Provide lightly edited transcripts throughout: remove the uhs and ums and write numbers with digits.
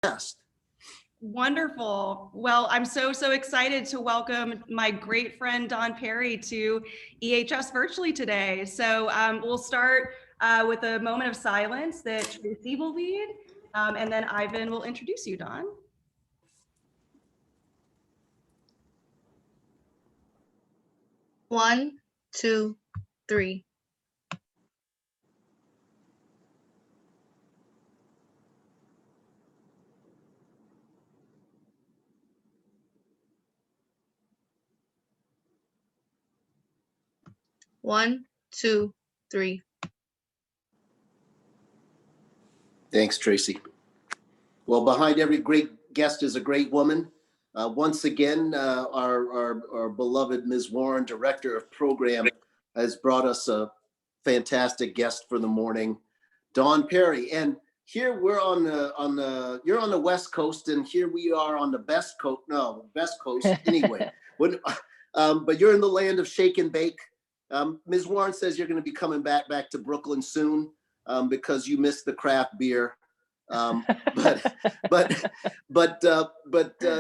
guest. Wonderful. Well, I'm so excited to welcome my great friend Don Perry to EHS virtually today. So we'll start with a moment of silence that Tracy will lead, and then Ivan will introduce you, Don. One, two, three. One, two, three. Thanks, Tracy. Well, behind every great guest is a great woman. Once again, our beloved Ms. Warren, Director of Program, has brought us a fantastic guest for the morning, Dawn Perry. And here we're you're on the West Coast, and here we are on the best coast anyway. But you're in the land of shake and bake. Ms. Warren says you're going to be coming back to Brooklyn soon because you missed the craft beer. But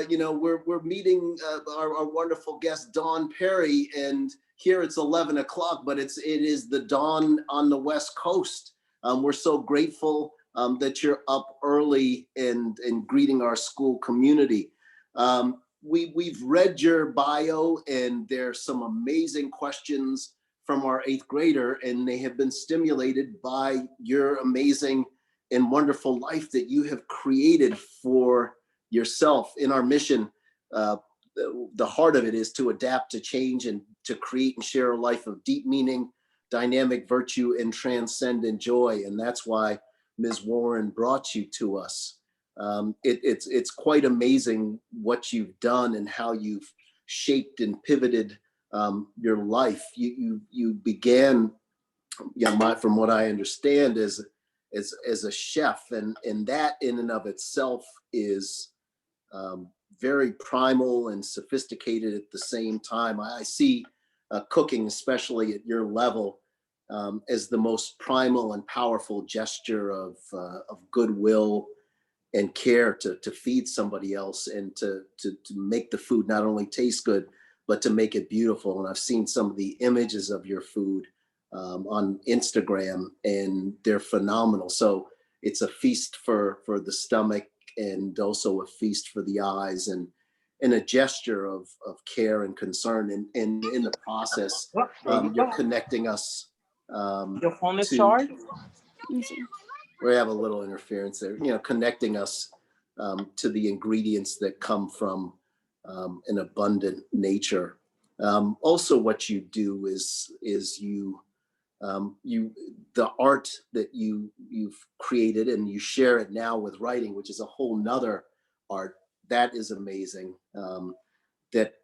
you know, we're meeting our wonderful guest Dawn Perry, and here it's 11 o'clock, but it is the dawn on the West Coast. We're so grateful that you're up early and greeting our school community. We've read your bio, and there's some amazing questions from our 8th grader, and they have been stimulated by your amazing and wonderful life that you have created for yourself. In our mission, the heart of it is to adapt to change and to create and share a life of deep meaning, dynamic virtue, and transcendent joy. And that's why Ms. Warren brought you to us. It's quite amazing what you've done and how you've shaped and pivoted your life. You began, from what I understand, as a chef, and that in and of itself is very primal and sophisticated at the same time. I see cooking, especially at your level, as the most primal and powerful gesture of goodwill and care to feed somebody else, and to make the food not only taste good, but to make it beautiful. And I've seen some of the images of your food on Instagram, and they're phenomenal. So it's a feast for the stomach, and also a feast for the eyes, and a gesture of care and concern. And in the process, you're connecting us. Your phone is charged? We have a little interference there, connecting us to the ingredients that come from an abundant nature. Also, what you do is the art that you've created, and you share it now with writing, which is a whole nother art that is amazing. That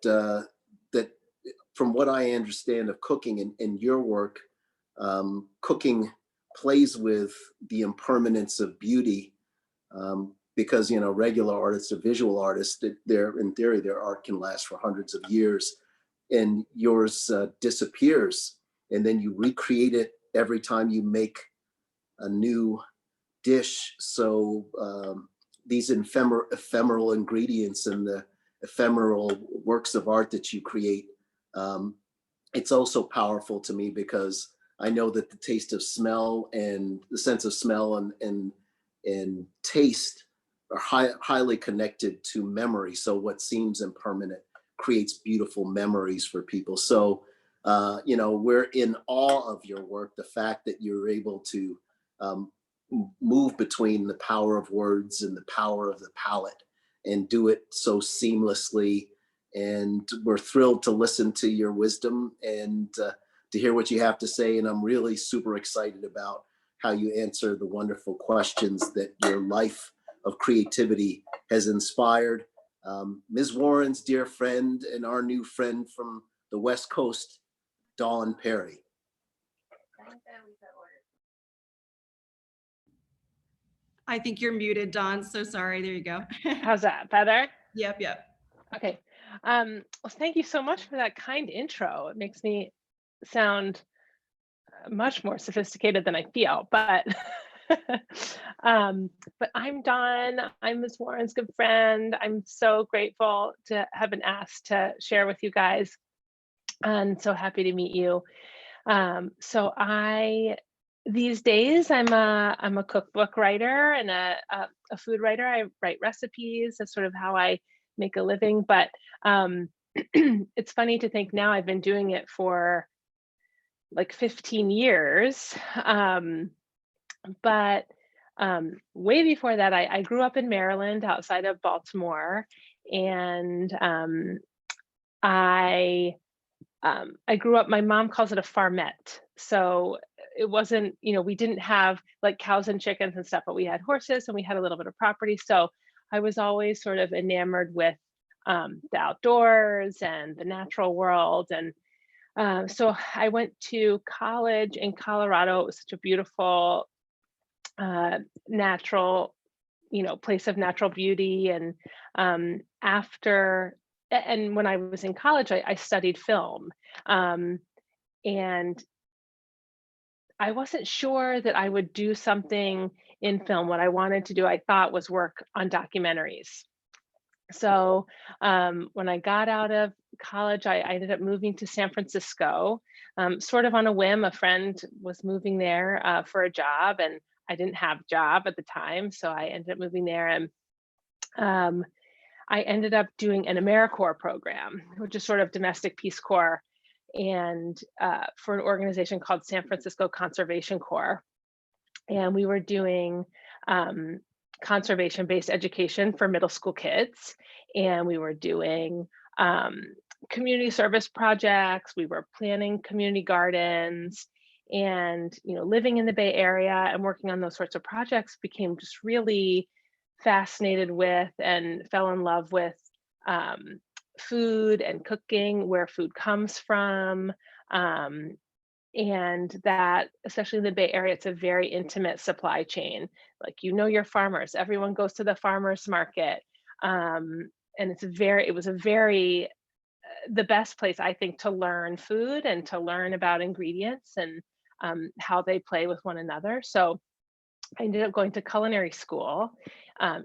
from what I understand of cooking and your work, cooking plays with the impermanence of beauty, because regular artists or visual artists, in theory their art can last for hundreds of years, and yours disappears. And then you recreate it every time you make a new dish. So these ephemeral ingredients and the ephemeral works of art that you create, it's also powerful to me, because I know that the taste of smell and the sense of smell and taste are highly connected to memory. So what seems impermanent creates beautiful memories for people. So we're in awe of your work. The fact that you're able to move between the power of words and the power of the palate, and do it so seamlessly. And we're thrilled to listen to your wisdom and to hear what you have to say. And I'm really super excited about how you answer the wonderful questions that your life of creativity has inspired. Ms. Warren's dear friend, and our new friend from the West Coast, Dawn Perry. I think you're muted, Don. So sorry. There you go. How's that? Better? Yep. Okay. Well, thank you so much for that kind intro. It makes me sound much more sophisticated than I feel, but But I'm Dawn. I'm Ms. Warren's good friend. I'm so grateful to have been asked to share with you guys, and so happy to meet you. So these days I'm a cookbook writer and a food writer. I write recipes. That's sort of how I make a living. But it's funny to think now I've been doing it for like 15 years. But way before that, I grew up in Maryland outside of Baltimore, and I grew up, my mom calls it a farmette. So it wasn't, we didn't have like cows and chickens and stuff, but we had horses and we had a little bit of property. So I was always sort of enamored with the outdoors and the natural world. And so I went to college in Colorado. It was such a beautiful, natural, place of natural beauty. And and when I was in college, I studied film. And I wasn't sure that I would do something in film. What I wanted to do, I thought, was work on documentaries. So when I got out of college, I ended up moving to San Francisco, sort of on a whim. A friend was moving there for a job, and I didn't have a job at the time. So I ended up moving there, and I ended up doing an AmeriCorps program, which is sort of domestic Peace Corps, and for an organization called San Francisco Conservation Corps. And we were doing conservation-based education for middle school kids. And we were doing community service projects. We were planning community gardens, and living in the Bay Area and working on those sorts of projects became just really fascinated with and fell in love with food and cooking, where food comes from. And that, especially in the Bay Area, it's a very intimate supply chain. Like, your farmers, everyone goes to the farmers market. And it was a very, the best place, I think, to learn food and to learn about ingredients and how they play with one another. So I ended up going to culinary school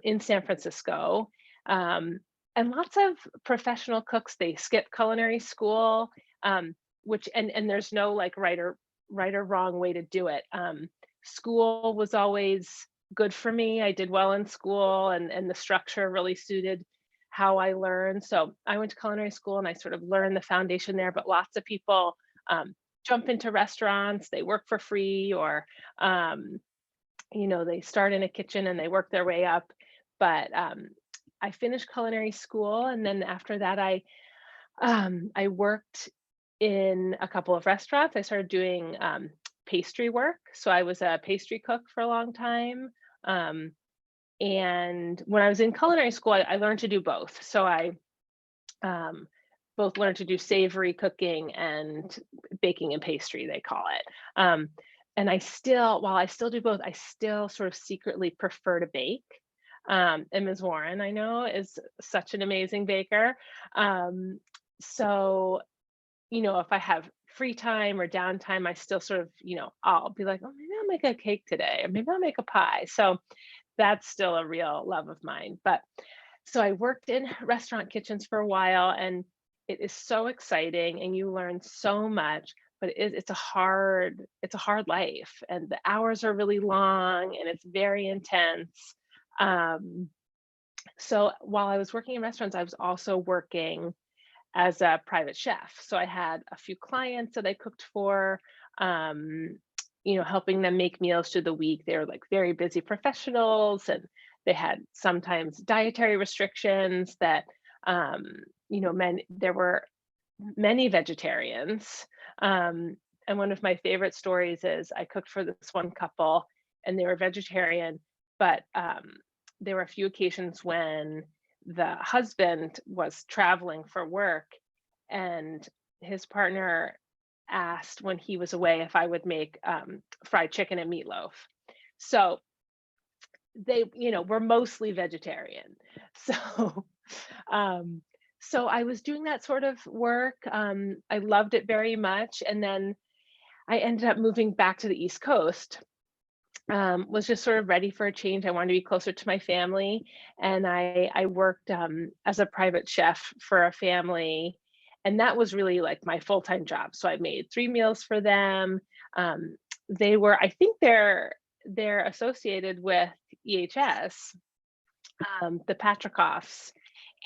in San Francisco. And lots of professional cooks, they skip culinary school, which and there's no like right or wrong way to do it. School was always good for me. I did well in school, and the structure really suited how I learned. So I went to culinary school and I sort of learned the foundation there. But lots of people jump into restaurants, they work for free, or they start in a kitchen and they work their way up. But I finished culinary school, and then after that, I worked in a couple of restaurants. I started doing pastry work, so I was a pastry cook for a long time. And when I was in culinary school, I learned to do both. So I both learned to do savory cooking and baking and pastry, they call it. And while I still do both, I still sort of secretly prefer to bake. And Ms. Warren, I know, is such an amazing baker. So, if I have free time or downtime, I still sort of, I'll be like, oh, maybe I'll make a cake today, or maybe I'll make a pie. So that's still a real love of mine. But so I worked in restaurant kitchens for a while, and it is so exciting, and you learn so much. But it's a hard life, and the hours are really long, and it's very intense. So while I was working in restaurants, I was also working as a private chef. So I had a few clients that I cooked for, helping them make meals through the week. They were like very busy professionals, and they had sometimes dietary restrictions that, there were many vegetarians. And one of my favorite stories is I cooked for this one couple, and they were vegetarian, but there were a few occasions when the husband was traveling for work, and his partner asked when he was away if I would make fried chicken and meatloaf. So they, were mostly vegetarian. So so I was doing that sort of work. I loved it very much. And then I ended up moving back to the East Coast. was just sort of ready for a change. I wanted to be closer to my family, and I worked as a private chef for a family, and that was really like my full-time job. So I made 3 meals for them. They were, I think they're associated with EHS, the Patrikoffs,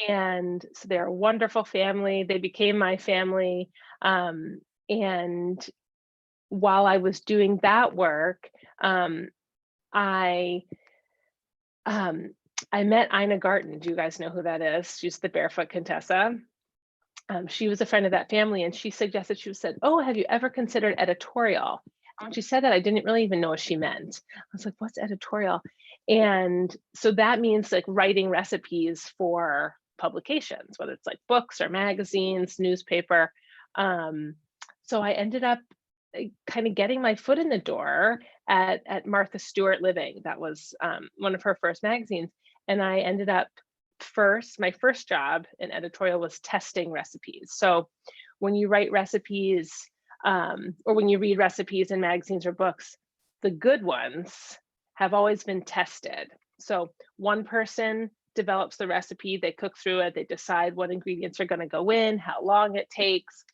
and so they're a wonderful family. They became my family, and while I was doing that work, I I met Ina Garten. Do you guys know who that is? She's the Barefoot Contessa. She was a friend of that family, and she suggested, she said, "Oh, have you ever considered editorial?" And when she said that, I didn't really even know what she meant. I was like, "What's editorial?" And so that means like writing recipes for publications, whether it's like books or magazines, newspaper. So I ended up kind of getting my foot in the door at Martha Stewart Living. That was one of her first magazines. And I ended up my first job in editorial was testing recipes. So when you write recipes or when you read recipes in magazines or books, the good ones have always been tested. So one person develops the recipe, they cook through it, they decide what ingredients are going to go in, how long it takes,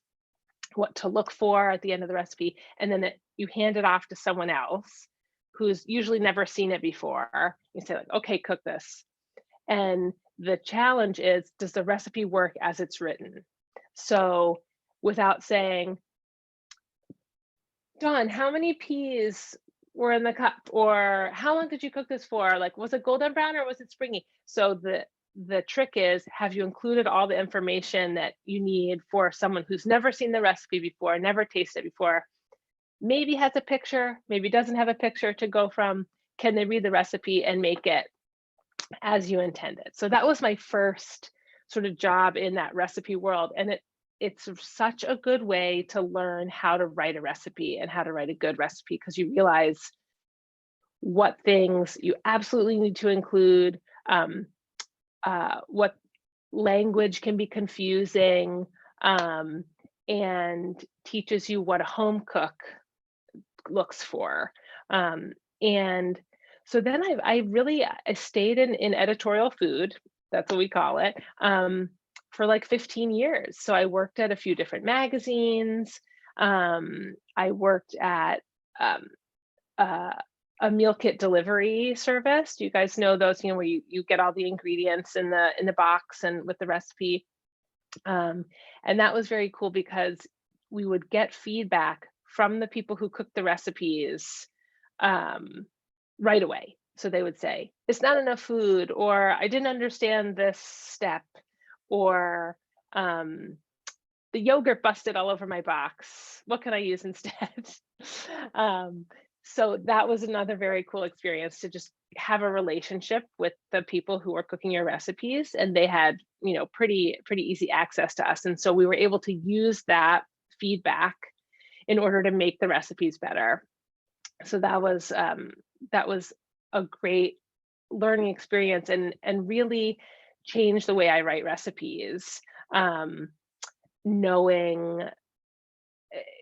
what to look for at the end of the recipe, and then you hand it off to someone else who's usually never seen it before. You say like, "Okay, cook this." And the challenge is, does the recipe work as it's written? So without saying, "Dawn, how many peas were in the cup?" Or "How long did you cook this for? Like, was it golden brown or was it springy?" So the trick is, have you included all the information that you need for someone who's never seen the recipe before, never tasted it before, maybe has a picture, maybe doesn't have a picture to go from, can they read the recipe and make it as you intended? So that was my first sort of job in that recipe world. And it's such a good way to learn how to write a recipe and how to write a good recipe, because you realize what things you absolutely need to include, what language can be confusing, and teaches you what a home cook looks for. And so then I stayed in editorial food, that's what we call it, for like 15 years. So I worked at a few different magazines. I worked at uh, a meal kit delivery service. Do you guys know those, where you get all the ingredients in the box and with the recipe? And that was very cool because we would get feedback from the people who cooked the recipes right away. So they would say, "It's not enough food," or "I didn't understand this step," or "The yogurt busted all over my box. What can I use instead?" So that was another very cool experience, to just have a relationship with the people who were cooking your recipes, and they had, pretty easy access to us. And so we were able to use that feedback in order to make the recipes better. So that was a great learning experience, and really changed the way I write recipes. Knowing,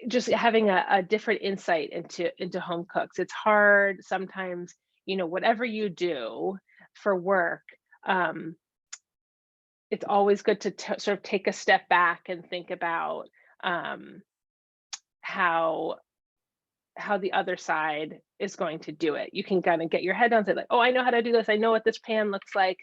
just having a different insight into home cooks. It's hard sometimes, whatever you do for work, it's always good to sort of take a step back and think about how the other side is going to do it. You can kind of get your head down and say like, "Oh, I know how to do this. I know what this pan looks like,"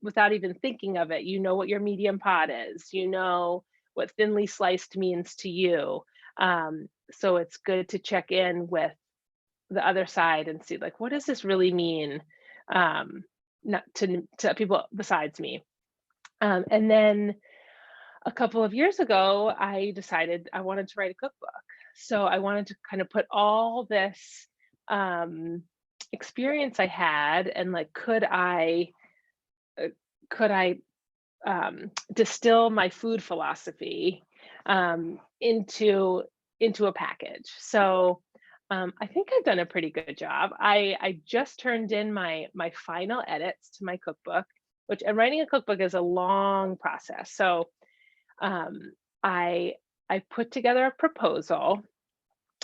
without even thinking of it. You know what your medium pot is. You know what thinly sliced means to you. So it's good to check in with the other side and see like, what does this really mean, not to people besides me. And then a couple of years ago, I decided I wanted to write a cookbook. So I wanted to kind of put all this experience I had, and like, could I distill my food philosophy into a package. So I think I've done a pretty good job. I just turned in my final edits to my cookbook, and writing a cookbook is a long process. So I put together a proposal,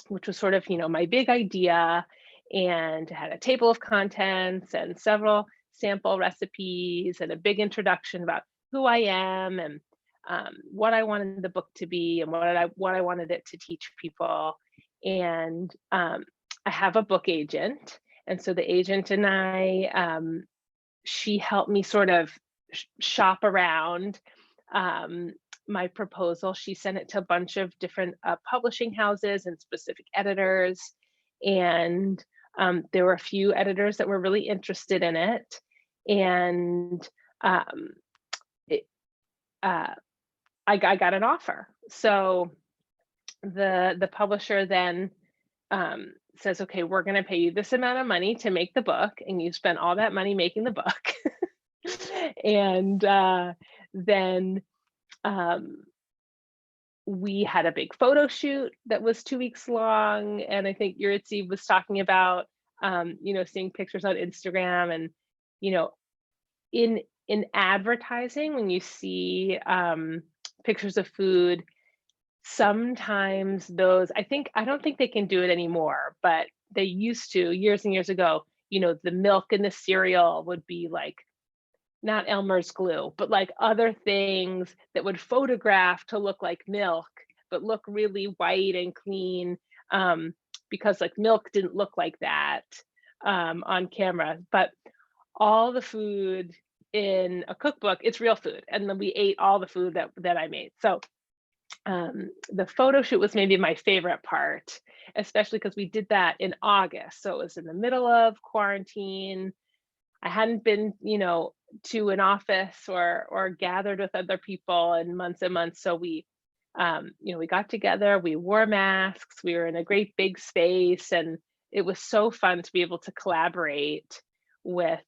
which was sort of, my big idea, and had a table of contents and several sample recipes and a big introduction about who I am and what I wanted the book to be and what I wanted it to teach people. And I have a book agent, and so the agent and I, she helped me sort of shop around my proposal. She sent it to a bunch of different publishing houses and specific editors, and there were a few editors that were really interested in it, and I got an offer. So the publisher then says, okay, we're going to pay you this amount of money to make the book, and you spent all that money making the book. And then we had a big photo shoot that was 2 weeks long. And I think Yuritsi was talking about, seeing pictures on Instagram and, in advertising, when you see pictures of food, sometimes those, I don't think they can do it anymore, but they used to years and years ago, the milk in the cereal would be like, not Elmer's glue, but like other things that would photograph to look like milk, but look really white and clean, because like milk didn't look like that on camera. But all the food in a cookbook, it's real food. And then we ate all the food that I made. So the photo shoot was maybe my favorite part, especially because we did that in August. So it was in the middle of quarantine. I hadn't been, to an office or gathered with other people in months and months. So we got together, we wore masks, we were in a great big space, and it was so fun to be able to collaborate with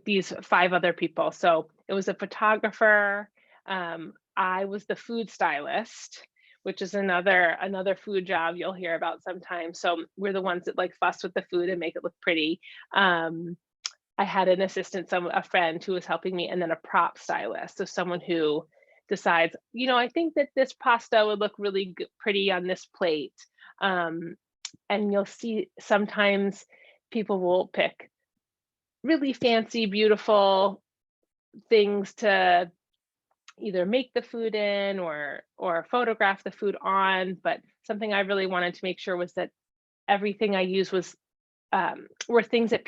these 5 other people. So it was a photographer. I was the food stylist, which is another food job you'll hear about sometimes. So we're the ones that like fuss with the food and make it look pretty. I had an assistant, a friend who was helping me, and then a prop stylist. So someone who decides, I think that this pasta would look really pretty on this plate. And you'll see sometimes people will pick really fancy, beautiful things to either make the food in or photograph the food on. But something I really wanted to make sure was that everything I used were things that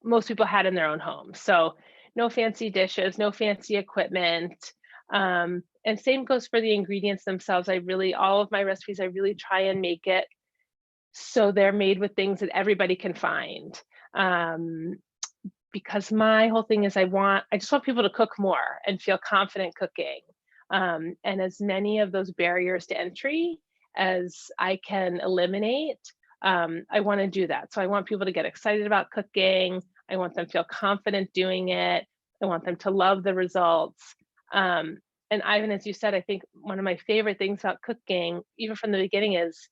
most people had in their own homes. So no fancy dishes, no fancy equipment. And same goes for the ingredients themselves. All of my recipes, I really try and make it so they're made with things that everybody can find. Because my whole thing is I just want people to cook more and feel confident cooking. And as many of those barriers to entry as I can eliminate, I want to do that. So I want people to get excited about cooking. I want them to feel confident doing it. I want them to love the results. And Ivan, as you said, I think one of my favorite things about cooking, even from the beginning, is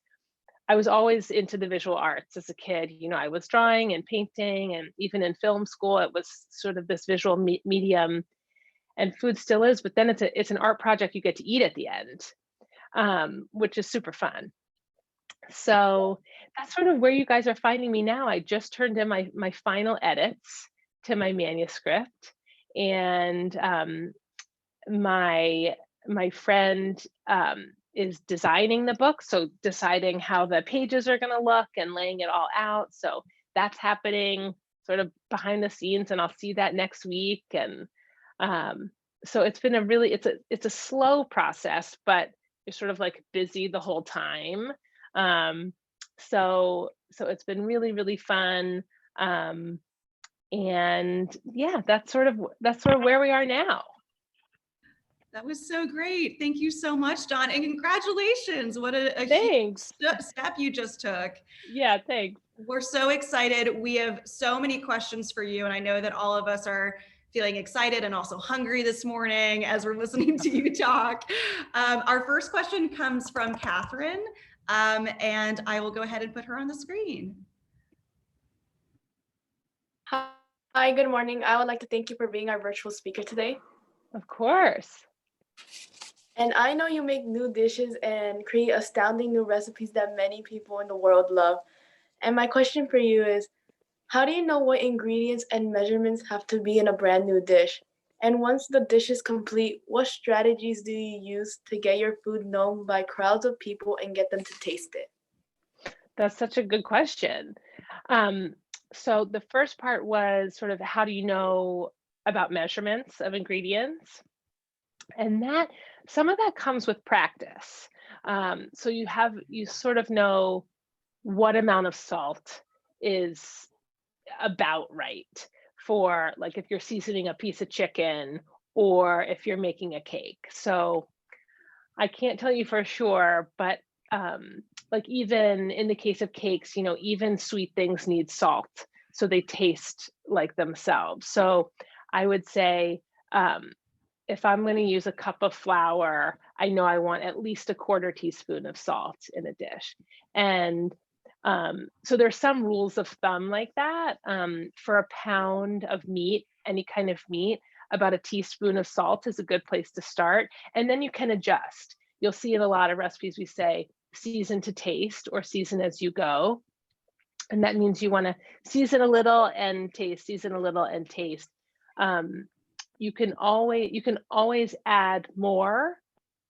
I was always into the visual arts as a kid. I was drawing and painting, and even in film school, it was sort of this visual medium, and food still is, but then it's an art project you get to eat at the end, which is super fun. So that's sort of where you guys are finding me now. I just turned in my final edits to my manuscript, and my friend is designing the book, so deciding how the pages are going to look and laying it all out. So that's happening sort of behind the scenes, and I'll see that next week. And so it's been it's a slow process, but you're sort of like busy the whole time. So it's been really, really fun. And yeah, that's sort of where we are now. That was so great. Thank you so much, Dawn. And congratulations. What a Thanks. huge step you just took. Yeah, thanks. We're so excited. We have so many questions for you. And I know that all of us are feeling excited and also hungry this morning as we're listening to you talk. Our first question comes from Catherine, and I will go ahead and put her on the screen. Hi, good morning. I would like to thank you for being our virtual speaker today. Of course. And I know you make new dishes and create astounding new recipes that many people in the world love. And my question for you is, how do you know what ingredients and measurements have to be in a brand new dish? And once the dish is complete, what strategies do you use to get your food known by crowds of people and get them to taste it? That's such a good question. So the first part was sort of how do you know about measurements of ingredients? And that some of that comes with practice. So you sort of know what amount of salt is about right for, like, if you're seasoning a piece of chicken or if you're making a cake. So I can't tell you for sure, but like even in the case of cakes, even sweet things need salt so they taste like themselves. So I would say if I'm going to use a cup of flour, I know I want at least a quarter teaspoon of salt in a dish. And so there's some rules of thumb like that. For a pound of meat, any kind of meat, about a teaspoon of salt is a good place to start. And then you can adjust. You'll see in a lot of recipes, we say season to taste or season as you go. And that means you want to season a little and taste, season a little and taste. You can always add more,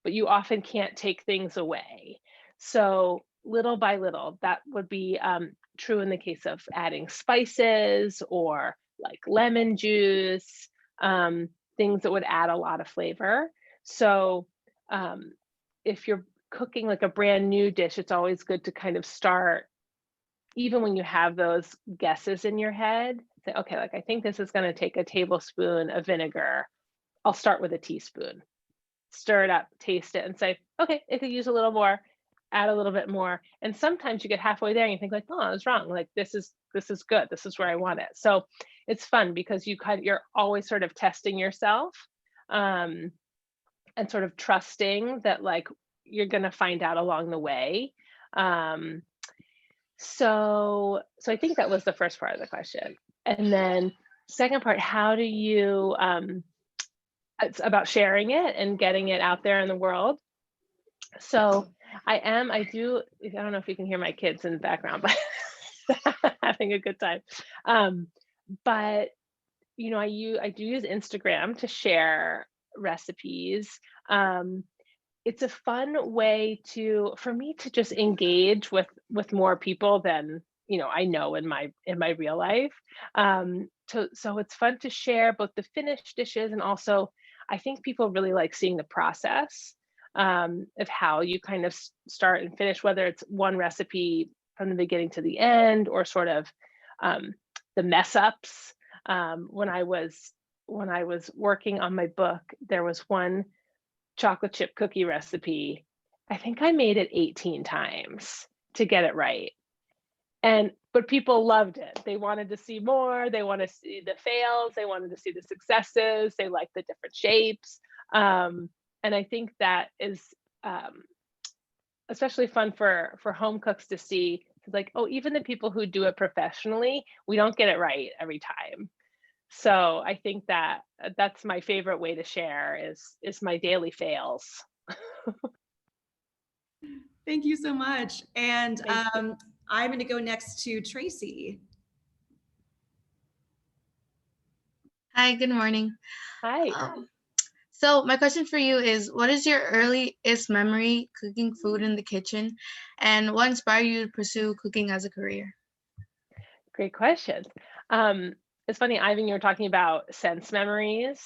but you often can't take things away. So little by little, that would be true in the case of adding spices or like lemon juice, things that would add a lot of flavor. So if you're cooking like a brand new dish, it's always good to kind of start, even when you have those guesses in your head, say, okay, like I think this is going to take a tablespoon of vinegar. I'll start with a teaspoon, stir it up, taste it, and say, okay, it could use a little more, add a little bit more. And sometimes you get halfway there and you think like, oh, I was wrong. Like this is good. This is where I want it. So it's fun because you're always sort of testing yourself and sort of trusting that like you're going to find out along the way. So I think that was the first part of the question. And then second part, how do you, it's about sharing it and getting it out there in the world. So I don't know if you can hear my kids in the background, but having a good time. But I do use Instagram to share recipes. It's a fun way for me to just engage with more people than I know in my real life. So it's fun to share both the finished dishes and also I think people really like seeing the process of how you kind of start and finish, whether it's one recipe from the beginning to the end or sort of the mess ups. When I was working on my book, there was one chocolate chip cookie recipe. I think I made it 18 times to get it right. But people loved it. They wanted to see more. They want to see the fails. They wanted to see the successes. They liked the different shapes. And I think that is especially fun for home cooks to see. It's like, oh, even the people who do it professionally, we don't get it right every time. So I think that that's my favorite way to share is my daily fails. Thank you so much. And I'm going to go next to Tracy. Hi, good morning. Hi. So my question for you is, what is your earliest memory cooking food in the kitchen, and what inspired you to pursue cooking as a career? Great question. It's funny, Ivan, you were talking about sense memories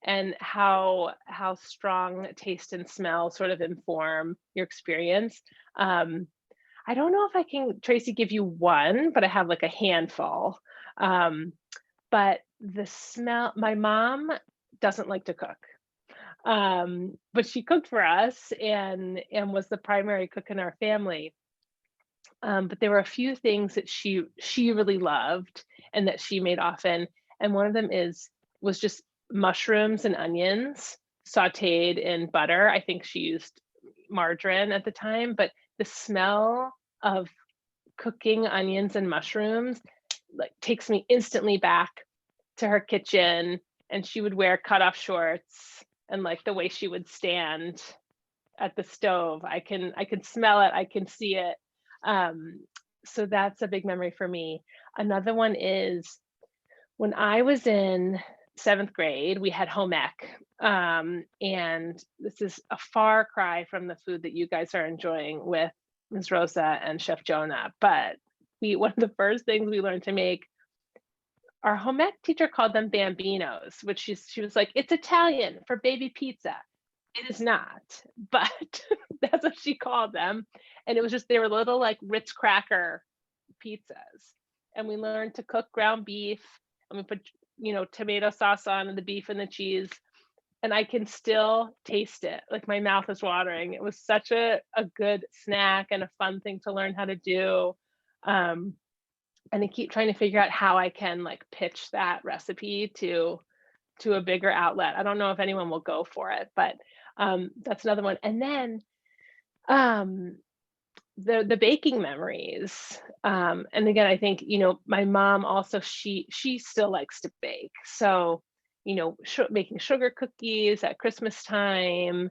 and how strong taste and smell sort of inform your experience. I don't know if I can, Tracy, give you one, but I have like a handful. But the smell, my mom doesn't like to cook. But she cooked for us and was the primary cook in our family. But there were a few things that she really loved and that she made often. And one of them was just mushrooms and onions sauteed in butter. I think she used margarine at the time, but the smell of cooking onions and mushrooms like takes me instantly back to her kitchen. And she would wear cutoff shorts and like the way she would stand at the stove. I can smell it. I can see it. so that's a big memory for me. Another one is when I was in 7th grade, we had home ec. And this is a far cry from the food that you guys are enjoying with Ms. Rosa and Chef Jonah. But one of the first things we learned to make, our home ec teacher called them bambinos, which she was like, it's Italian for baby pizza. It is not, but that's what she called them. And it was just, they were little like Ritz cracker pizzas. And we learned to cook ground beef, and we put, tomato sauce on the beef and the cheese. And I can still taste it. Like my mouth is watering. It was such a good snack and a fun thing to learn how to do. And I keep trying to figure out how I can like pitch that recipe to a bigger outlet. I don't know if anyone will go for it, but that's another one. And then the baking memories. And again, I think, my mom also, she still likes to bake. So, making sugar cookies at Christmas time.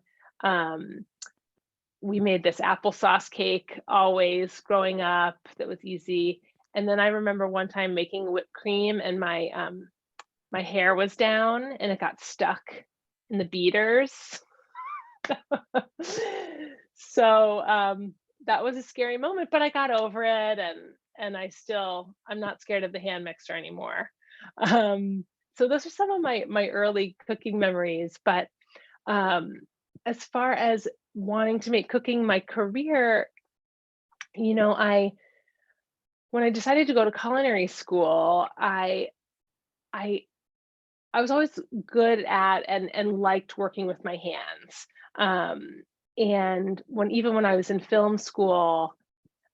We made this applesauce cake always growing up that was easy. And then I remember one time making whipped cream, and my hair was down and it got stuck in the beaters. So that was a scary moment, but I got over it, and I'm not scared of the hand mixer anymore. So those are some of my early cooking memories. But as far as wanting to make cooking my career, when I decided to go to culinary school, I was always good at and liked working with my hands. And even when I was in film school,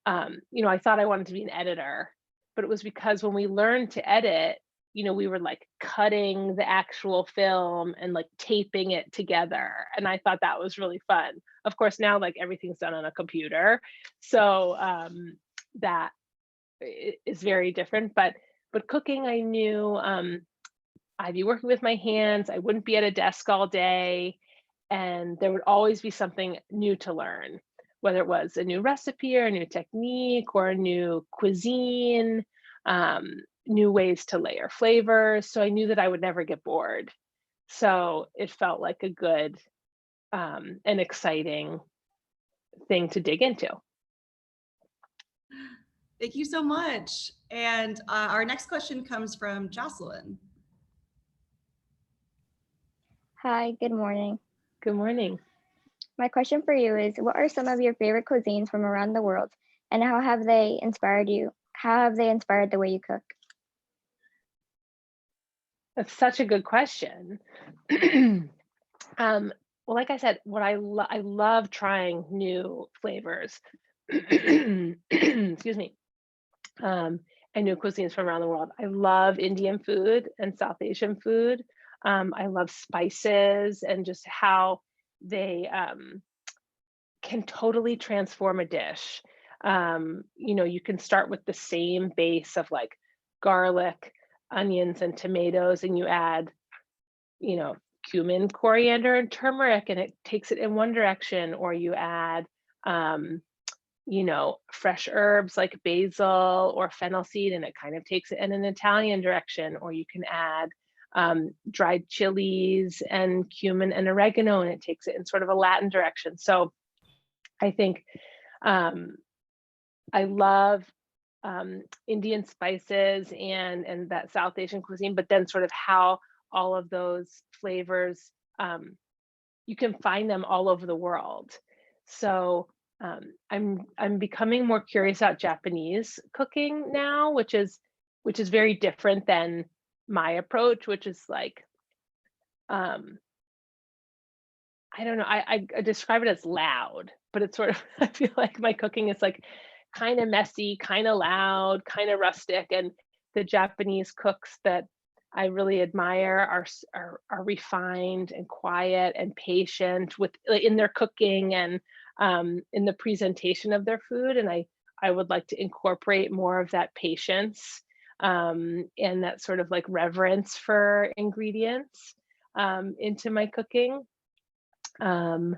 I thought I wanted to be an editor, but it was because when we learned to edit, we were like cutting the actual film and like taping it together. And I thought that was really fun. Of course, now like everything's done on a computer. So that is very different, but cooking, I knew I'd be working with my hands. I wouldn't be at a desk all day, and there would always be something new to learn, whether it was a new recipe or a new technique or a new cuisine, new ways to layer flavors. So I knew that I would never get bored. So it felt like a good and exciting thing to dig into. Thank you so much. And our next question comes from Jocelyn. Hi, good morning. Good morning. My question for you is, what are some of your favorite cuisines from around the world, and how have they inspired you? How have they inspired the way you cook? That's such a good question. Well, like I said, what I love trying new flavors. Excuse me. And new cuisines from around the world. I love Indian food and South Asian food. I love spices and just how they can totally transform a dish. You can start with the same base of like garlic, onions, and tomatoes, and you add, cumin, coriander, and turmeric, and it takes it in one direction, or you add fresh herbs like basil or fennel seed, and it kind of takes it in an Italian direction, or you can add dried chilies and cumin and oregano, and it takes it in sort of a Latin direction. So I think I love Indian spices and that South Asian cuisine, but then sort of how all of those flavors, you can find them all over the world. So I'm becoming more curious about Japanese cooking now, which is very different than my approach, which is like, I don't know, I describe it as loud, but it's sort of, I feel like my cooking is like kind of messy, kind of loud, kind of rustic, and the Japanese cooks that I really admire are refined and quiet and patient in their cooking and in the presentation of their food. And I would like to incorporate more of that patience and that sort of like reverence for ingredients into my cooking. And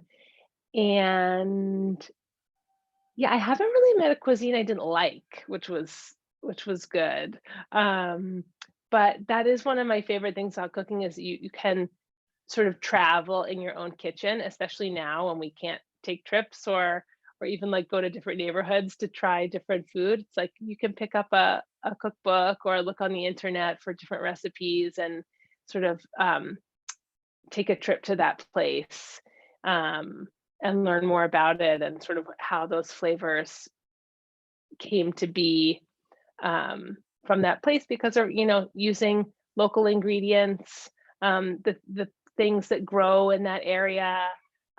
Yeah, I haven't really met a cuisine I didn't like, which was good. Um, but that is one of my favorite things about cooking is you can sort of travel in your own kitchen, especially now when we can't take trips or even like go to different neighborhoods to try different food. It's like you can pick up a cookbook or look on the internet for different recipes and sort of take a trip to that place um, and learn more about it and sort of how those flavors came to be from that place because they're using local ingredients, the things that grow in that area,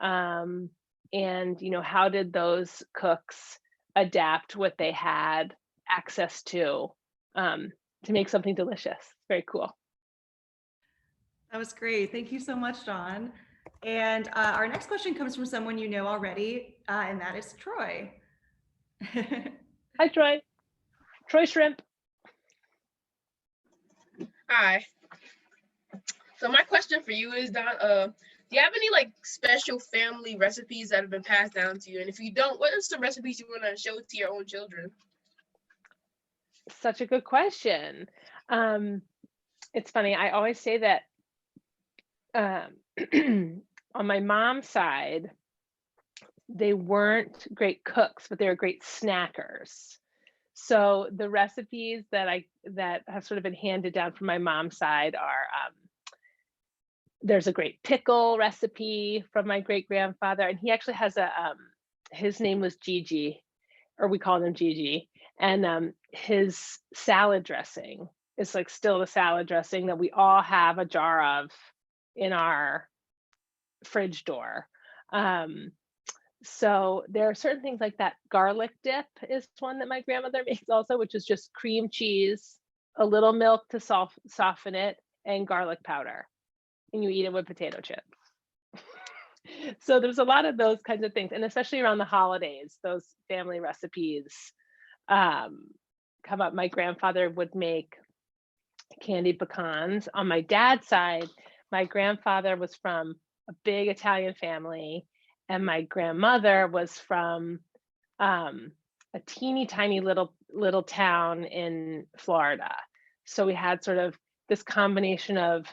um, and how did those cooks adapt what they had access to make something delicious. Very cool. That was great. Thank you so much, Dawn. And our next question comes from someone you know already, and that is Troy. Hi, Troy. Troy Shrimp. Hi. So my question for you is, Don, do you have any like special family recipes that have been passed down to you? And if you don't, what are some recipes you want to show to your own children? Such a good question. It's funny. I always say that on my mom's side, they weren't great cooks, but they were great snackers. So the recipes that have sort of been handed down from my mom's side are there's a great pickle recipe from my great grandfather, and he actually has his name was Gigi, or we called him Gigi, and his salad dressing is like still the salad dressing that we all have a jar of in our fridge door. So there are certain things like that. Garlic dip is one that my grandmother makes also, which is just cream cheese, a little milk to soften it, and garlic powder. And you eat it with potato chips. So there's a lot of those kinds of things. And especially around the holidays, those family recipes come up. My grandfather would make candied pecans. On my dad's side, my grandfather was from a big Italian family, and my grandmother was from a teeny tiny little town in Florida. So we had sort of this combination of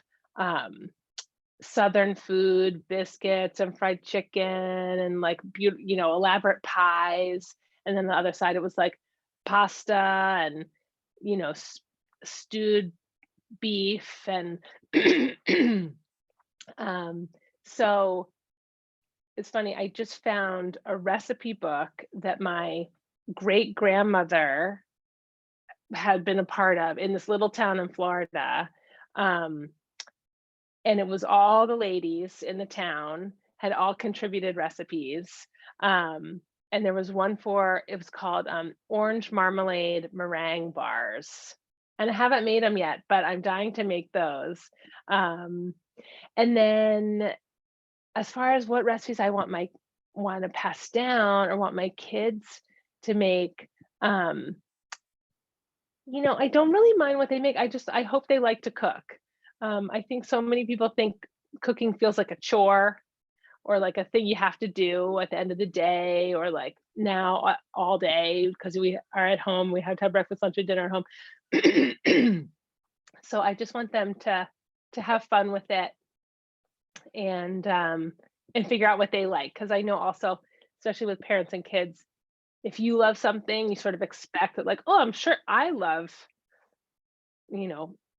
Southern food, biscuits and fried chicken and like elaborate pies. And then the other side, it was like pasta and stewed beef and so it's funny, I just found a recipe book that my great grandmother had been a part of in this little town in Florida. And it was all the ladies in the town had all contributed recipes. And there was one it was called orange marmalade meringue bars. And I haven't made them yet, but I'm dying to make those. And then as far as what recipes I want to pass down or want my kids to make, I don't really mind what they make. I hope they like to cook. I think so many people think cooking feels like a chore or like a thing you have to do at the end of the day or like now all day because we are at home. We have to have breakfast, lunch, and dinner at home. So I just want them to have fun with it and figure out what they like. Because I know also, especially with parents and kids, if you love something, you sort of expect that like, oh, I'm sure I love,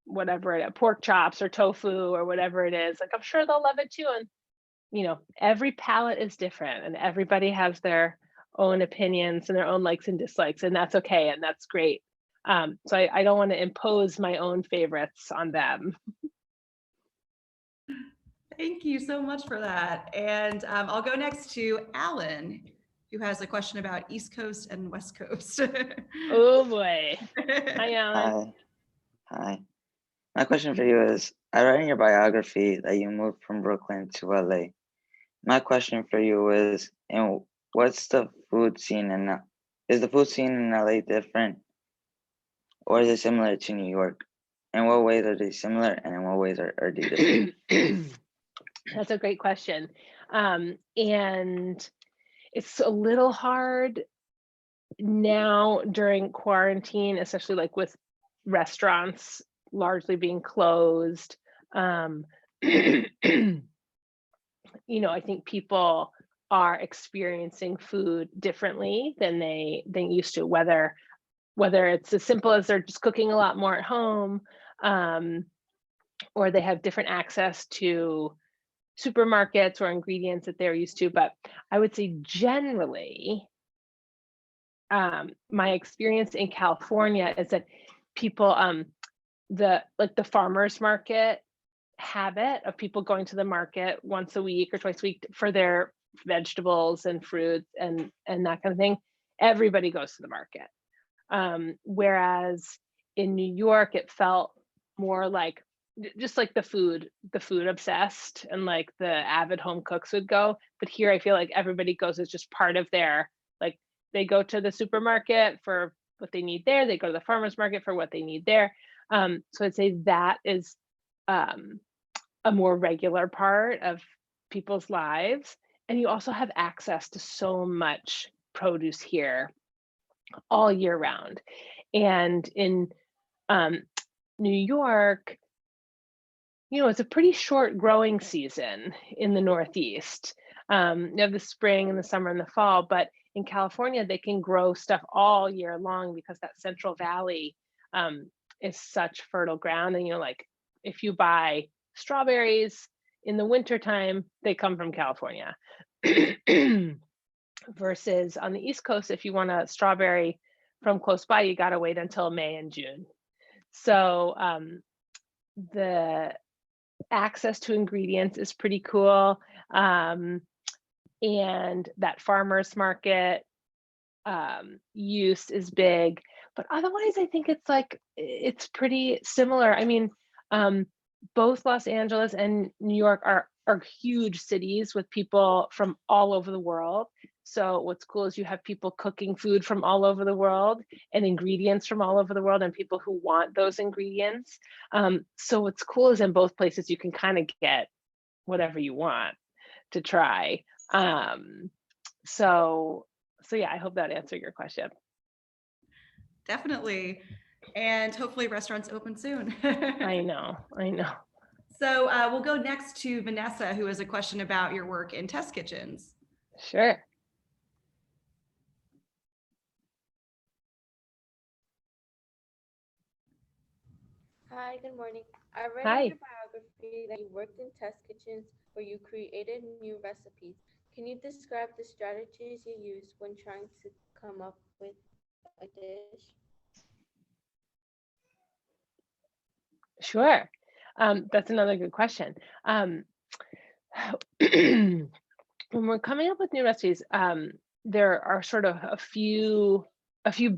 whatever pork chops or tofu or whatever it is. Like I'm sure they'll love it too. And every palate is different and everybody has their own opinions and their own likes and dislikes, and that's okay and that's great. So I don't want to impose my own favorites on them. Thank you so much for that. And I'll go next to Alan, who has a question about East Coast and West Coast. Oh boy. Hi, Alan. Hi. My question for you is, I read in your biography that you moved from Brooklyn to LA. My question for you is, what's the food scene is the food scene in LA different or is it similar to New York? In what ways are they similar and in what ways are they different? That's a great question. And it's a little hard now during quarantine, especially like with restaurants largely being closed, you know, I think people are experiencing food differently than they used to, whether it's as simple as they're just cooking a lot more at home, or they have different access to supermarkets or ingredients that they're used to. But I would say generally, my experience in California is that people, the farmers market habit of people going to the market once a week or twice a week for their vegetables and fruits and that kind of thing, everybody goes to the market. Whereas in New York, it felt more like just like the food obsessed and like the avid home cooks would go. But here I feel like everybody goes as just part of their, like, they go to the supermarket for what they need there, they go to the farmers market for what they need there. So I'd say that is a more regular part of people's lives. And you also have access to so much produce here all year round. And in New York, you know, it's a pretty short growing season in the Northeast. You have the spring and the summer and the fall, but in California, they can grow stuff all year long because that Central Valley is such fertile ground. And, you know, like if you buy strawberries in the wintertime, they come from California. Versus on the East Coast, if you want a strawberry from close by, you got to wait until May and June. So the access to ingredients is pretty cool. And that farmers market use is big. But otherwise, I think it's like, it's pretty similar. I mean, both Los Angeles and New York are huge cities with people from all over the world. So what's cool is you have people cooking food from all over the world and ingredients from all over the world and people who want those ingredients. So what's cool is in both places you can kind of get whatever you want to try. So yeah, I hope that answered your question. Definitely. And hopefully restaurants open soon. I know. So we'll go next to Vanessa, who has a question about your work in test kitchens. Sure. Hi, good morning. I read Hi. in your biography that you worked in test kitchens where you created new recipes. Can you describe the strategies you used when trying to come up with a dish? Sure. That's another good question. When we're coming up with new recipes, there are sort of a few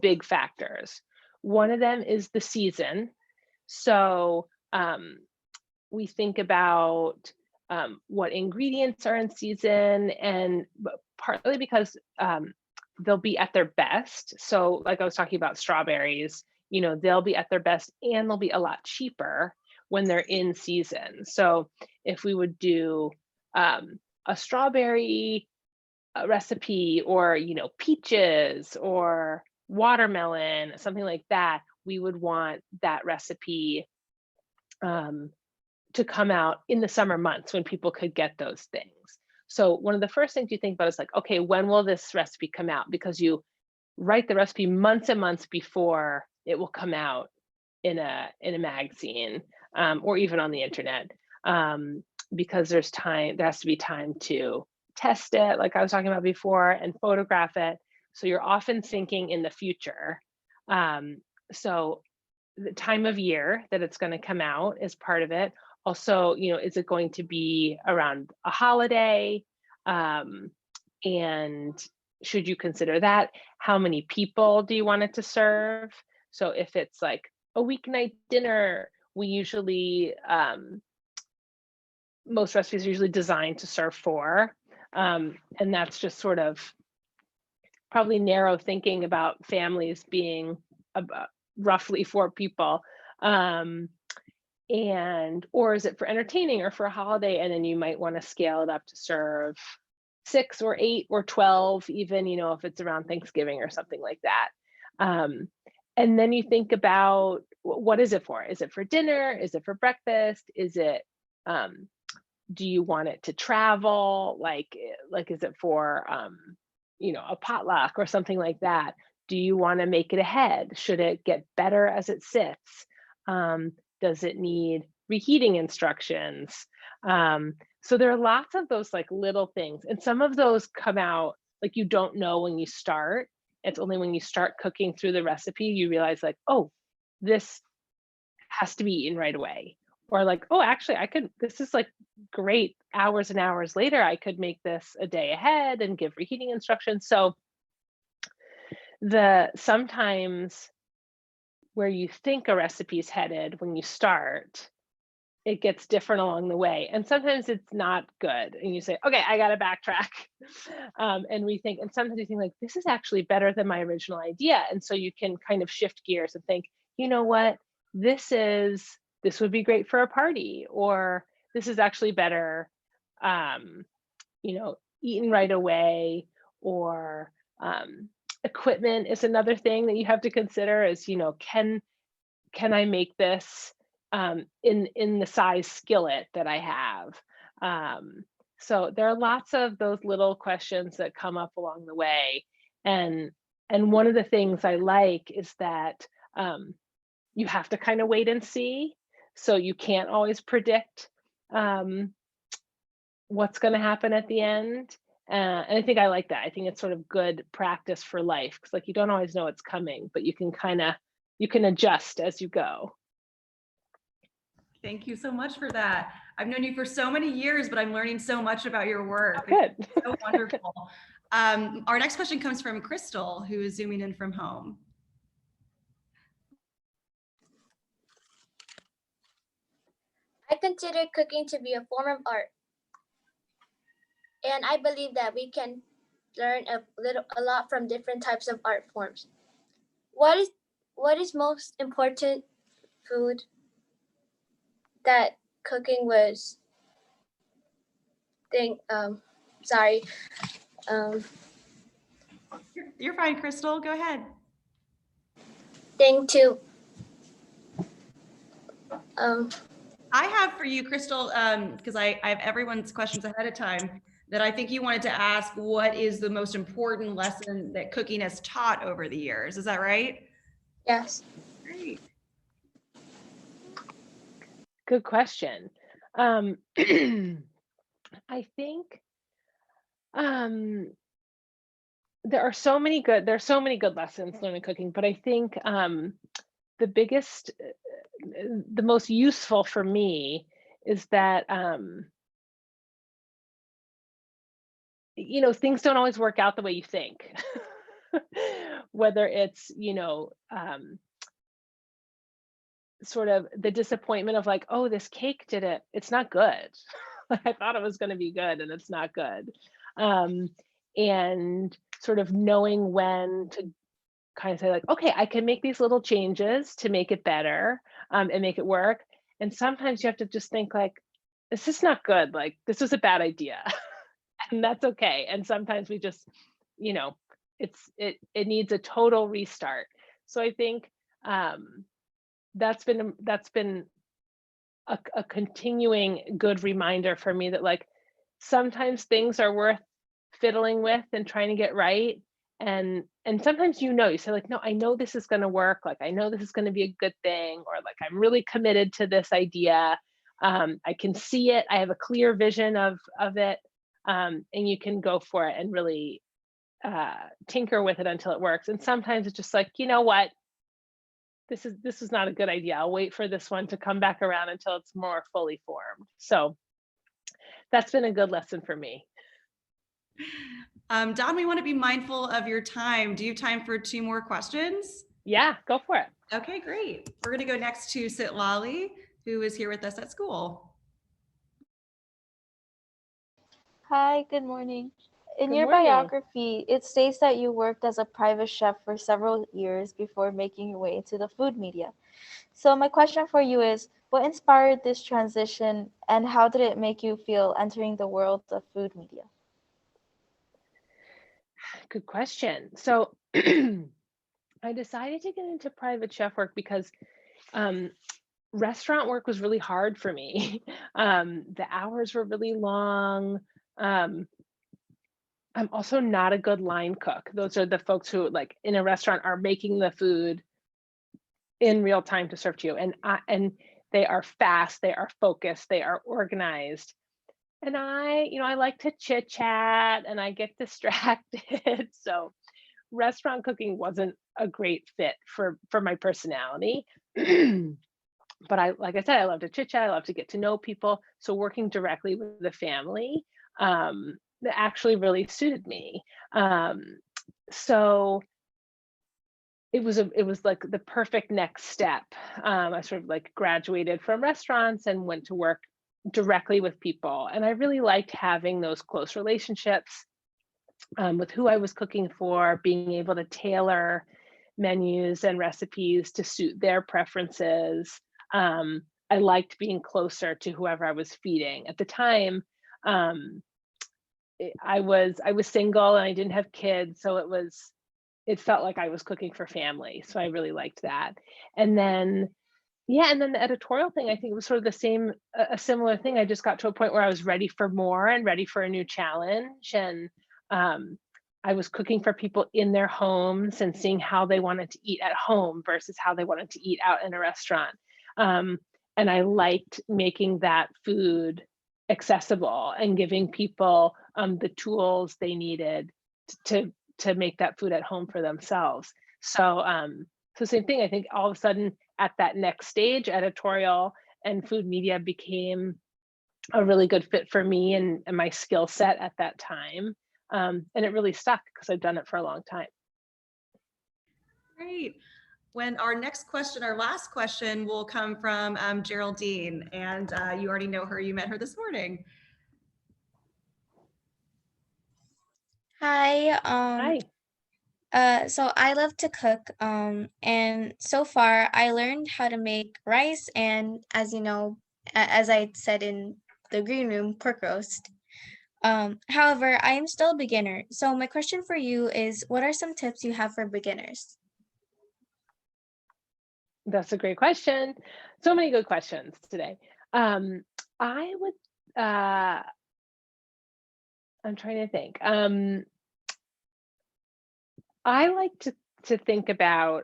big factors. One of them is the season. So we think about what ingredients are in season, and partly because they'll be at their best. So like I was talking about strawberries, you know, they'll be at their best and they'll be a lot cheaper when they're in season. So if we would do a strawberry recipe, or, you know, peaches or watermelon, something like that, we would want that recipe to come out in the summer months when people could get those things. So one of the first things you think about is like, okay, when will this recipe come out? Because you write the recipe months and months before it will come out in a magazine, or even on the internet, because there has to be time to test it, like I was talking about before, and photograph it. So you're often thinking in the future. So the time of year that it's going to come out is part of it. Also, you know, is it going to be around a holiday? And should you consider that? How many people do you want it to serve? So if it's like a weeknight dinner, we usually, most recipes are usually designed to serve 4. And that's just sort of probably narrow thinking about families being about roughly 4 people. Or is it for entertaining or for a holiday? And then you might want to scale it up to serve 6 or 8 or 12, even, you know, if it's around Thanksgiving or something like that. And then you think about what is it for? Is it for dinner? Is it for breakfast? Is it, do you want it to travel? Like is it for, you know, a potluck or something like that? Do you want to make it ahead? Should it get better as it sits? Does it need reheating instructions? So there are lots of those like little things, and some of those come out like you don't know when you start. It's only when you start cooking through the recipe you realize like, oh, this has to be eaten right away. Or like, oh, actually this is like great, hours and hours later, I could make this a day ahead and give reheating instructions. So sometimes where you think a recipe is headed when you start, it gets different along the way. And sometimes it's not good. And you say, okay, I got to backtrack and rethink. And sometimes you think like, this is actually better than my original idea. And so you can kind of shift gears and think, you know what, this would be great for a party, or this is actually better, you know, eaten right away, or equipment is another thing that you have to consider is, you know, can I make this in the size skillet that I have? So there are lots of those little questions that come up along the way. And one of the things I like is that you have to kind of wait and see. So you can't always predict what's going to happen at the end. And I think I like that. I think it's sort of good practice for life, because like you don't always know what's coming, but you can adjust as you go. Thank you so much for that. I've known you for so many years, but I'm learning so much about your work. Oh, good. It's so wonderful. Our next question comes from Crystal, who is zooming in from home. I consider cooking to be a form of art. And I believe that we can learn a lot from different types of art forms. What is most important food that cooking was You're fine, Crystal, go ahead. Thing to I have for you, Crystal, because I have everyone's questions ahead of time, that I think you wanted to ask, what is the most important lesson that cooking has taught over the years? Is that right? Yes. Great. Good question. I think there's so many good lessons learned in cooking, but I think the most useful for me is that you know, things don't always work out the way you think. Whether it's, you know, sort of the disappointment of like, oh, this cake it's not good. I thought it was going to be good and it's not good. And sort of knowing when to kind of say like, okay, I can make these little changes to make it better and make it work. And sometimes you have to just think like, this is not good. Like, this was a bad idea. And that's okay. And sometimes we just, you know, it needs a total restart. So I think that's been a continuing good reminder for me that like sometimes things are worth fiddling with and trying to get right. And sometimes, you know, you say like, no, I know this is going to work. Like, I know this is going to be a good thing, or like, I'm really committed to this idea. I can see it. I have a clear vision of it. And you can go for it and really tinker with it until it works. And sometimes it's just like, you know what, this is not a good idea. I'll wait for this one to come back around until it's more fully formed. So that's been a good lesson for me. Don, we want to be mindful of your time. Do you have time for 2 more questions? Yeah, go for it. Okay, great. We're going to go next to Sitlali, who is here with us at school. Hi, good morning. In Good your morning. biography, it states that you worked as a private chef for several years before making your way into the food media. So my question for you is, what inspired this transition and how did it make you feel entering the world of food media? Good question. So I decided to get into private chef work because restaurant work was really hard for me. The hours were really long. Um, I'm also not a good line cook. Those are the folks who, like, in a restaurant are making the food in real time to serve to you, and they are fast, they are focused, they are organized. And I like to chit chat and I get distracted. So restaurant cooking wasn't a great fit for my personality. But like I said, I love to chit chat. I love to get to know people. So working directly with the family, that actually really suited me. So it was like the perfect next step. I sort of like graduated from restaurants and went to work directly with people, and I really liked having those close relationships with who I was cooking for, being able to tailor menus and recipes to suit their preferences. I liked being closer to whoever I was feeding. At the time, I was single and I didn't have kids, so it felt like I was cooking for family. So I really liked that. And then yeah, and then the editorial thing, I think it was sort of the same, a similar thing. I just got to a point where I was ready for more and ready for a new challenge. And um, I was cooking for people in their homes and seeing how they wanted to eat at home versus how they wanted to eat out in a restaurant. Um, and I liked making that food accessible and giving people the tools they needed to to make that food at home for themselves. So same thing. I think all of a sudden at that next stage, editorial and food media became a really good fit for me and my skill set at that time. And it really stuck because I've done it for a long time. Great. When our next question, our last question will come from Geraldine, and you already know her, you met her this morning. Hi. Hi. So I love to cook. And so far I learned how to make rice and, as you know, as I said in the green room, pork roast. However, I am still a beginner. So my question for you is, what are some tips you have for beginners? That's a great question. So many good questions today. I would, I'm trying to think. I like to think about,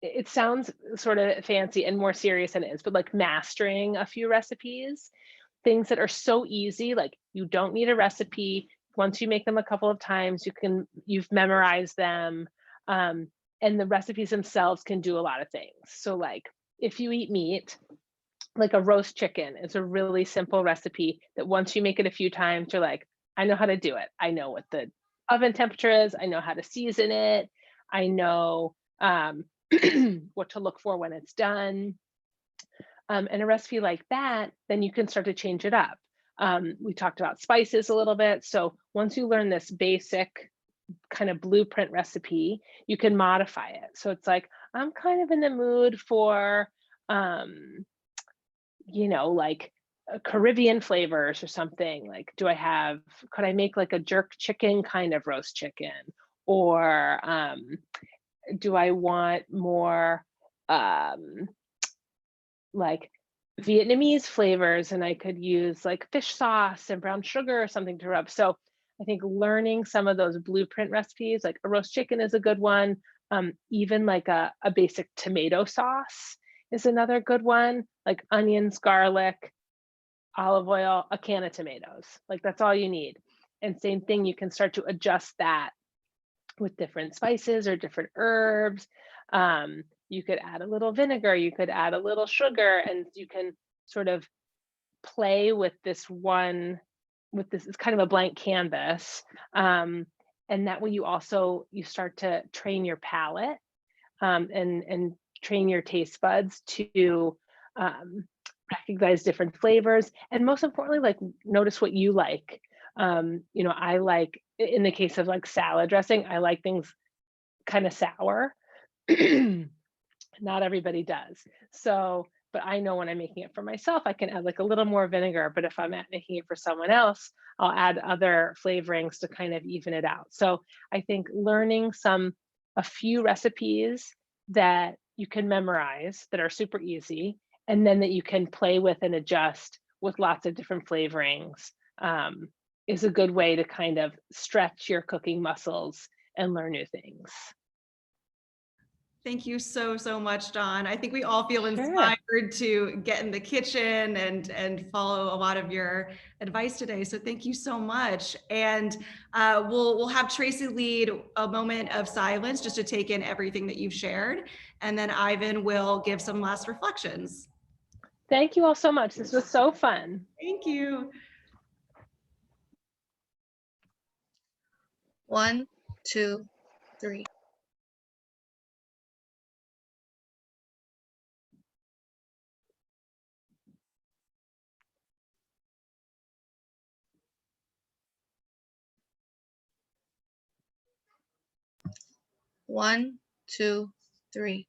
it sounds sort of fancy and more serious than it is, but like mastering a few recipes, things that are so easy, like you don't need a recipe. Once you make them a couple of times, you've memorized them. And the recipes themselves can do a lot of things. So like if you eat meat, like a roast chicken is a really simple recipe that once you make it a few times, you're like, I know how to do it. I know what the oven temperature is. I know how to season it. I know what to look for when it's done. And a recipe like that, then you can start to change it up. We talked about spices a little bit. So once you learn this basic kind of blueprint recipe, you can modify it. So it's like, I'm kind of in the mood for, like Caribbean flavors or something. Like, could I make like a jerk chicken kind of roast chicken? Or do I want more like Vietnamese flavors, and I could use like fish sauce and brown sugar or something to rub. So I think learning some of those blueprint recipes, like a roast chicken is a good one. Even like a basic tomato sauce is another good one, like onions, garlic, olive oil, a can of tomatoes. Like that's all you need. And same thing, you can start to adjust that with different spices or different herbs. You could add a little vinegar, you could add a little sugar, and you can sort of play with this, it's kind of a blank canvas. And that way you start to train your palate, and train your taste buds to recognize different flavors. And most importantly, like notice what you like. I like, in the case of like salad dressing, I like things kind of sour. Not everybody does. So but I know when I'm making it for myself, I can add like a little more vinegar. But if I'm making it for someone else, I'll add other flavorings to kind of even it out. So I think learning a few recipes that you can memorize that are super easy, and then that you can play with and adjust with lots of different flavorings, is a good way to kind of stretch your cooking muscles and learn new things. Thank you so, so much, Dawn. I think we all feel Sure. inspired to get in the kitchen and follow a lot of your advice today. So thank you so much. And we'll have Tracy lead a moment of silence just to take in everything that you've shared. And then Ivan will give some last reflections. Thank you all so much. This was so fun. Thank you. 1, 2, 3. One, two, three.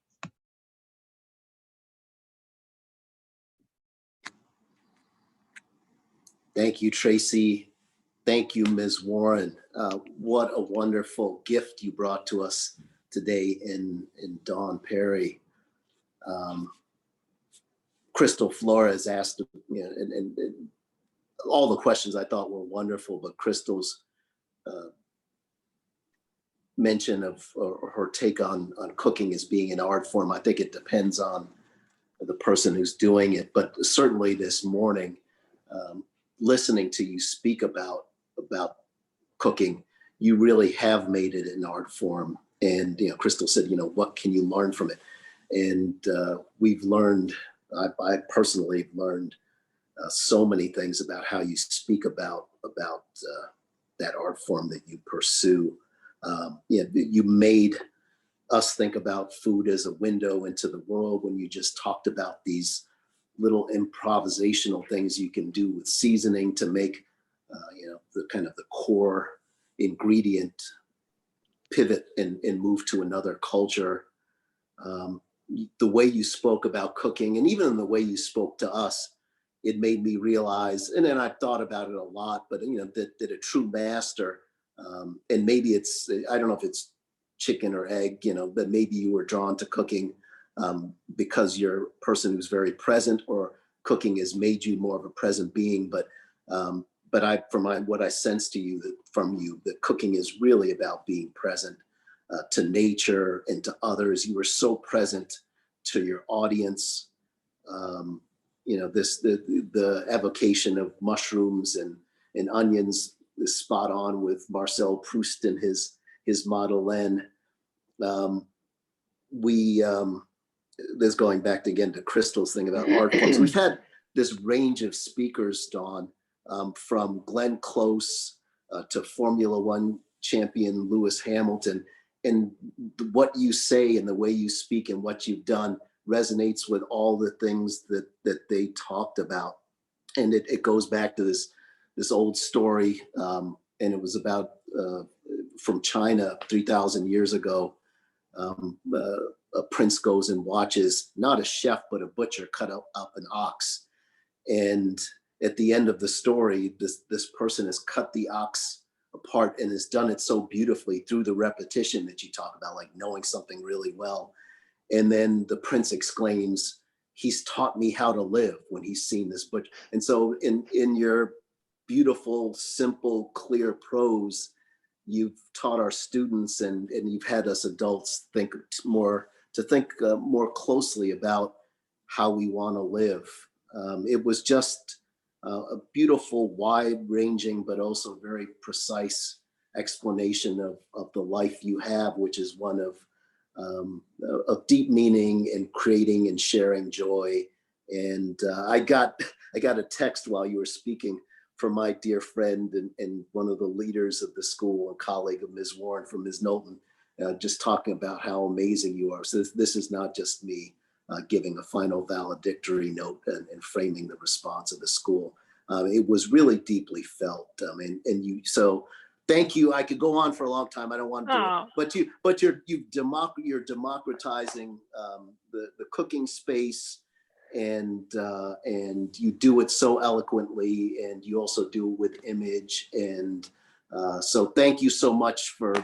Thank you, Tracy. Thank you, Ms. Warren. What a wonderful gift you brought to us today in Dawn Perry. Crystal Flores asked, and all the questions I thought were wonderful, but Crystal's mention of her take on cooking as being an art form, I think it depends on the person who's doing it. But certainly this morning, listening to you speak about cooking, you really have made it an art form. And Crystal said, what can you learn from it? And we've learned, I personally have learned so many things about how you speak about that art form that you pursue. You made us think about food as a window into the world when you just talked about these little improvisational things you can do with seasoning to make the kind of the core ingredient pivot and move to another culture. The way you spoke about cooking, and even the way you spoke to us, it made me realize, and then I thought about it a lot, but that a true master, and maybe it's, I don't know if it's chicken or egg, but maybe you were drawn to cooking because you're a person who's very present, or cooking has made you more of a present being. But what I sense to you from you, that cooking is really about being present to nature and to others. You were so present to your audience. The evocation of mushrooms and onions is spot on with Marcel Proust and his Madeleine. This going back again to Crystal's thing about art forms. We've had this range of speakers, Dawn, from Glenn Close to Formula One champion Lewis Hamilton. And what you say and the way you speak and what you've done resonates with all the things that they talked about. And it goes back to this old story, and it was about from China 3,000 years ago. A prince goes and watches not a chef but a butcher cut up an ox, and at the end of the story, this person has cut the ox apart and has done it so beautifully through the repetition that you talk about, like knowing something really well. And then the prince exclaims, "He's taught me how to live," when he's seen this butcher. And so in your beautiful, simple, clear prose, you've taught our students and you've had us adults think more closely about how we want to live. It was just a beautiful, wide-ranging, but also very precise explanation of the life you have, which is one of deep meaning and creating and sharing joy. And I got a text while you were speaking from my dear friend and one of the leaders of the school, a colleague of Ms. Warren, from Ms. Knowlton, just talking about how amazing you are. So this is not just me giving a final valedictory note and framing the response of the school. It was really deeply felt. So thank you. I could go on for a long time. I don't want to do it, but you're democratizing the cooking space. and you do it so eloquently, and you also do it with image. And so thank you so much for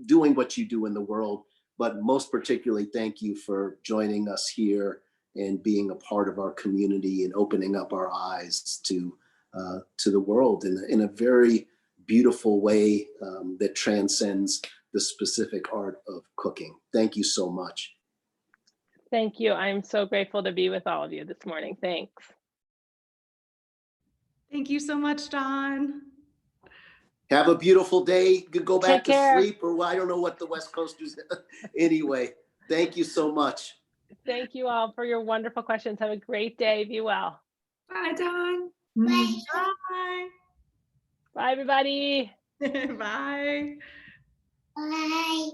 doing what you do in the world, but most particularly thank you for joining us here and being a part of our community and opening up our eyes to the world in a very beautiful way that transcends the specific art of cooking. Thank you so much. Thank you. I'm so grateful to be with all of you this morning. Thanks. Thank you so much, Don. Have a beautiful day. You could go back Take to care. sleep, or I don't know what the West Coasters. Anyway, thank you so much. Thank you all for your wonderful questions. Have a great day. Be well. Bye, Don. Bye. Bye. Bye, everybody. Bye. Bye.